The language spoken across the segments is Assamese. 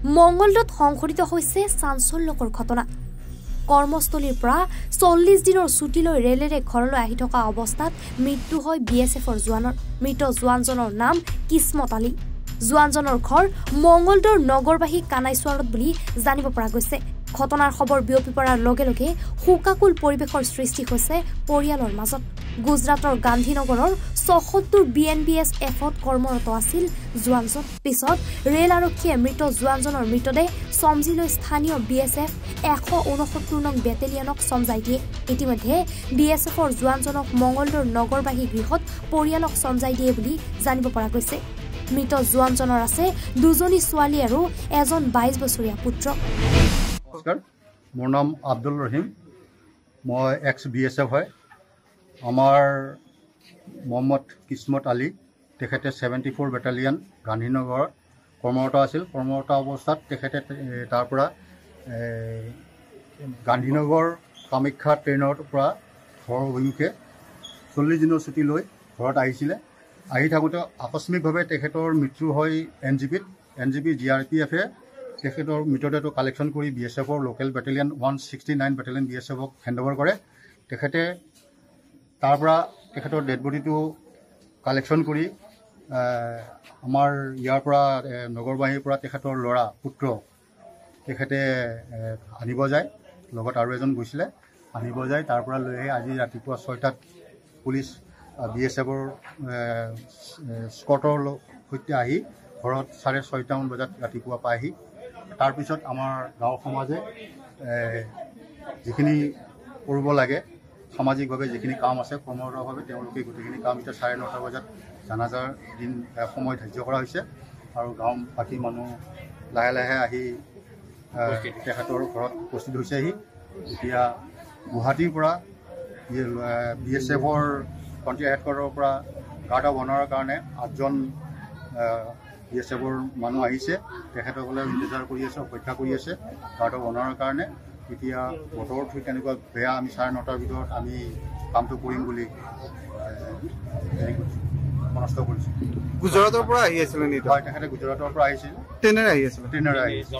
মঙ্গলদৈত সংঘটিত হৈছে চাঞ্চল্যকৰ ঘটনা। কৰ্মস্থলীৰ পৰা 40 দিনৰ ছুটী লৈ ৰেলেৰে ঘৰলৈ আহি থকা অৱস্থাত মৃত্যু হয় BSFৰ জোৱানৰ। মৃত জোৱানজনৰ নাম কিসমত আলী। জোৱানজনৰ ঘৰ মঙ্গলদৈৰ নগৰবাহী কানাইছোৱাৰত বুলি জানিব পৰা গৈছে। ঘটনাৰ খবৰ বিয়পি পৰাৰ লগে লগে শোকাকুল পৰিৱেশৰ সৃষ্টি হৈছে পৰিয়ালৰ মাজত। গুজৰাটৰ গান্ধীনগৰৰ ৭৪ BNBSFত কৰ্মৰত আছিল জোৱানজন। পিছত ৰেল আৰক্ষীয়ে মৃত জোৱানজনৰ মৃতদেহ চমজি লৈ স্থানীয় BSF ১৬৯ নং বেটেলিয়নক চমজাই দিয়ে। ইতিমধ্যে BSFৰ জোৱানজনক মঙ্গলদৈৰ নগৰবাহী গৃহত পৰিয়ালক চমজাই দিয়ে বুলি জানিব পৰা গৈছে। মৃত জোৱানজনৰ আছে দুজনী ছোৱালী আৰু এজন ২২ বছৰীয়া পুত্ৰ। নমস্কাৰ, মোৰ নাম আব্দুল ৰহিম। মই ex-BSF হয়। আমাৰ মহম্মদ কিসমত আলী তেখেতে 74 বেটালিয়ন গান্ধীনগৰত কৰ্মৰত আছিল। কৰ্মৰত অৱস্থাত তেখেতে তাৰ পৰা গান্ধীনগৰ কামাখ্যা ট্ৰেইনৰ পৰা ঘৰৰ অভিমুখে 40 দিনৰ ছুটী লৈ ঘৰত আহিছিলে। আহি থাকোঁতে আকস্মিকভাৱে তেখেতৰ মৃত্যু হয় NGP GRPFে তেখেতৰ মৃতদেহটো কালেকশ্যন কৰি BSFৰ লোকেল বেটেলিয়ন 169 বেটেলিয়ন BSFক হেণ্ডঅভাৰ কৰে। তেখেতে তাৰ পৰা তেখেতৰ ডেড বডিটো কালেকশ্যন কৰি আমাৰ ইয়াৰ পৰা নগৰবাহীৰ পৰা তেখেতৰ ল'ৰা পুত্ৰ তেখেতে আনিব যায়। লগত আৰু এজন গৈছিলে, আনিব যায়। তাৰ পৰা লৈ আহি আজি ৰাতিপুৱা 6টাত পুলিচ BSFৰ স্কটৰ সৈতে আহি ঘৰত 6:30মান বজাত ৰাতিপুৱা পায়হি। তাৰপিছত আমাৰ গাঁও সমাজে যিখিনি কৰিব লাগে সামাজিকভাৱে যিখিনি কাম আছে কৰ্মৰতভাৱে তেওঁলোকে গোটেইখিনি কাম এতিয়া 9:30 বজাত জানাজাৰ দিন সময় ধাৰ্য কৰা হৈছে আৰু গাঁওবাসী মানুহ লাহে লাহে আহি তেখেতৰ ঘৰত উপস্থিত হৈছেহি। এতিয়া গুৱাহাটীৰ পৰা BSFৰ ফ্ৰণ্টিয়াৰ হেডকোৱাৰ্টাৰৰ পৰা গাৰ্ড অফ অনাৰৰ কাৰণে 8জন BSFৰ মানুহ আহিছে। তেখেতসকলে ইন্তজাৰ কৰি আছে, অপেক্ষা কৰি আছে গাৰ্ড অফ অনাৰৰ কাৰণে। এতিয়া বতৰ ঠিক তেনেকুৱা বেয়া, আমি 9:30 ভিতৰত আমি কামটো কৰিম বুলি মনস্থ কৰিছোঁ। গুজৰাটৰ পৰা আহি আছিলে নেকি? হয়, তেখেতে গুজৰাটৰ পৰা আহিছিল। ট্ৰেইনেৰে আহি আছিলে? ট্ৰেইনেৰে আহিছিল।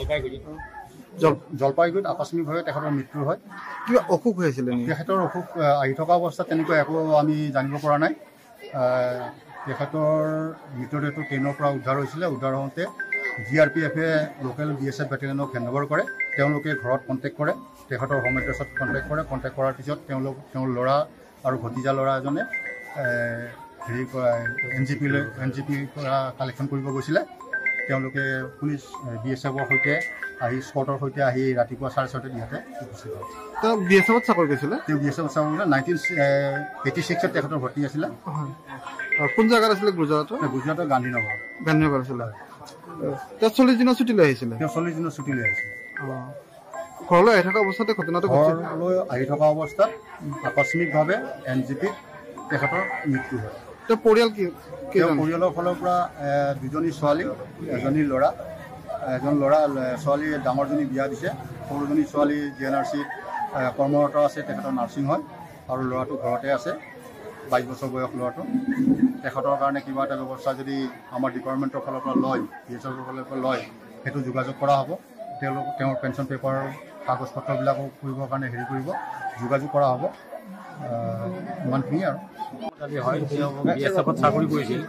জলপাইগুৰিত আকস্মিকভাৱে তেখেতৰ মৃত্যু হয়। কিবা অসুখ হৈ আছিলে নেকি? তেখেতৰ অসুখ আহি থকা অৱস্থাত তেনেকুৱা একো আমি জানিব পৰা নাই। তেখেতৰ মৃতদেহটো ট্ৰেইনৰ পৰা উদ্ধাৰ হৈছিলে। উদ্ধাৰ হওঁতে GRPFে লোকেল BSF বেটেলিয়নক হেণ্ডঅভাৰ কৰে। তেওঁলোকে ঘৰত কণ্টেক্ট কৰে, তেখেতৰ হোম এড্ৰেছত কণ্টেক্ট কৰে। কণ্টেক্ট কৰাৰ পিছত তেওঁৰ ল'ৰা আৰু ভতিজা ল'ৰা এজনে হেৰি NGP পৰা কালেকশ্যন কৰিব গৈছিলে। তেওঁলোকে পুলিচ BSFৰ সৈতে আহি স্কটৰ সৈতে আহি ৰাতিপুৱা 6:30 ইয়াতে উপস্থিত হয়। তেওঁ BSFত চাকৰি কৰিছিলে? তেওঁ BSFত চাকৰি কৰিছিলে। 1986ত তেখেতৰ ভৰ্তি আছিলে। কোন জেগাত আছিলে? গুজৰাটৰ? গুজৰাটৰ গান্ধীনগৰ আছিলে। তেওঁ 40 দিনৰ ছুটী লৈ আহিছিলে? তেওঁ 40 দিনৰ ছুটী লৈ আহিছিলে। ঘৰলৈ আহি থকা অৱস্থাতে ঘটনাটো ঘৰলৈ আহি থকা অৱস্থাত আকস্মিকভাৱে NGPত তেখেতৰ মৃত্যু হয়। তেওঁ পৰিয়াল কি? পৰিয়ালৰ ফালৰ পৰা দুজনী ছোৱালী, এজনী ল'ৰা। এজন ল'ৰা ছোৱালী ডাঙৰজনী বিয়া দিছে, সৰুজনী ছোৱালী GNRCত কৰ্মৰত আছে, তেখেতৰ নাৰ্ছিং হয় আৰু ল'ৰাটো ঘৰতে আছে, 22 বছৰ বয়স ল'ৰাটো। তেখেতৰ কাৰণে কিবা এটা ব্যৱস্থা যদি আমাৰ ডিপাৰ্টমেণ্টৰ ফালৰ পৰা লয়, BSFৰ ফালৰ পৰা লয়, সেইটো যোগাযোগ কৰা হ'ব। তেওঁৰ পেঞ্চন পেপাৰৰ কাগজ পত্ৰবিলাকো কৰিবৰ কাৰণে হেৰি কৰিব, যোগাযোগ কৰা হ'ব। ইমানখিনি আৰু হয়। তেওঁ BSFত চাকৰি কৰিছিল।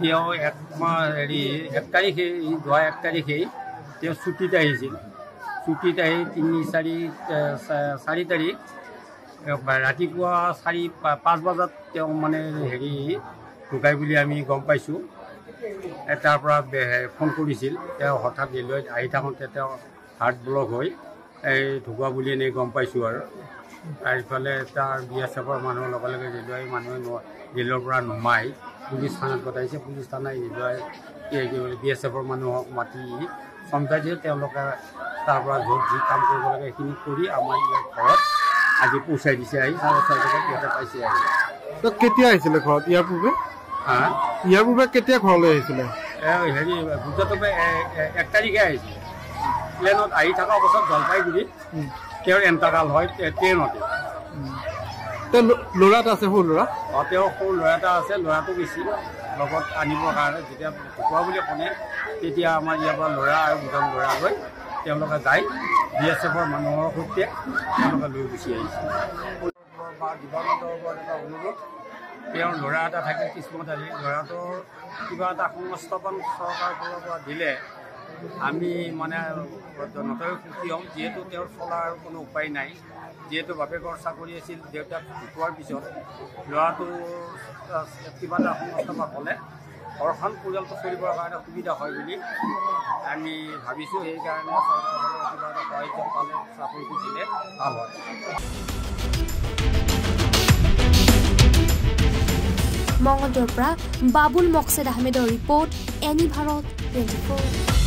তেওঁ 1 তাৰিখে যোৱা 1 তাৰিখেই তেওঁ ছুটীত আহিছিল। ছুটীত আহি 4 তাৰিখ ৰাতিপুৱা 4-5 বজাত তেওঁ মানে ঢুকাই বুলি আমি গম পাইছোঁ। তাৰ পৰা ফোন কৰিছিল। তেওঁ হঠাৎ ৰেলৱেত আহি থাকোঁতে তেওঁ হাৰ্ট ব্লক হৈ ঢুকুৱা বুলি এনেই গম পাইছোঁ আৰু। তাৰফালে তাৰ BSFৰ মানুহৰ লগে লগে ৰেলৱে মানুহে ৰেলৰ পৰা নমাই পুলিচ থানাত পঠাইছে। পুলিচ থানাই ৰেলৱে BSFৰ মানুহক মাতি চমজাই দিয়ে। তেওঁলোকে তাৰ পৰা য'ত যি কাম কৰিব লাগে সেইখিনি কৰি আমাৰ ইয়াৰ ঘৰত আজি পহুচাই দিছে। আহি 4:30 বজাত ইয়াতে পাইছে। আহি কেতিয়া আহিছিলে ঘৰত? ইয়াৰ পূৰ্বে কেতিয়া ঘৰলৈ আহিছিলে? গুজৰাটৰ পৰা 1 তাৰিখে আহিছিলে। প্লেনত আহি থকা অৱস্থাত জলপাইগুৰিত তেওঁৰ এণ্টাৰকাল হয় ট্ৰেইনতে। তেওঁ ল'ৰা এটা আছে, সৰু ল'ৰা? তেওঁ সৰু ল'ৰা এটা আছে, ল'ৰাটো বেছি লগত আনিবৰ কাৰণে যেতিয়া ঢুকুৱা বুলি ক'লে তেতিয়া আমাৰ ইয়াৰ পৰা ল'ৰা আৰু দুজন ল'ৰা লৈ তেওঁলোকে যায় BSFৰ মানুহৰ সৈতে তেওঁলোকে লৈ গুচি আহিছে বা ডিপাৰ্টমেণ্টৰ ওপৰত এটা অনুৰোধ তেওঁৰ ল'ৰা এটা থাকে কিস্মতাৰী ল'ৰাটোৰ কিবা এটা সংস্থাপন চৰকাৰৰ ফালৰ পৰা দিলে আমি মানে নথৈ সুখী হ'ম যিহেতু তেওঁৰ চলাৰ কোনো উপায় নাই যিহেতু বাপেকৰ চাকৰি আছিল দেউতাক ঢুকোৱাৰ পিছত ল'ৰাটোৰ কিবা এটা সংস্থাপন হ'লে ঘৰখন পৰিয়ালটো চলিবৰ কাৰণে সুবিধা হয় বুলি আমি ভাবিছোঁ সেইকাৰণে চৰকাৰৰ কিবা এটা সাহায্য পালে চাকৰিটো দিলে ভাল হয় মঙলদৈৰ পৰা বাবুল মকছেদ আহমেদৰ ৰিপৰ্ট এনি ভাৰত 24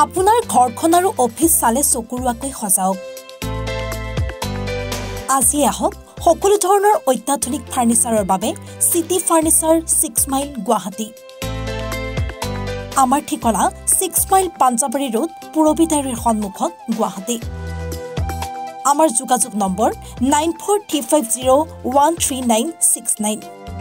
আপোনাৰ ঘৰখন আৰু অফিচ চালে চকুৰুৱাকৈ সজাওক আজি আহক সকলো ধৰণৰ অত্যাধুনিক ফাৰ্নিচাৰৰ বাবে সিটি ফাৰ্নিচাৰ 6 মাইল গুৱাহাটী আমাৰ ঠিকনা 6 মাইল পাঞ্জাবাৰী ৰোড পুৰবিতাৰীৰ সন্মুখত গুৱাহাটী আমাৰ যোগাযোগ নম্বৰ 9435013969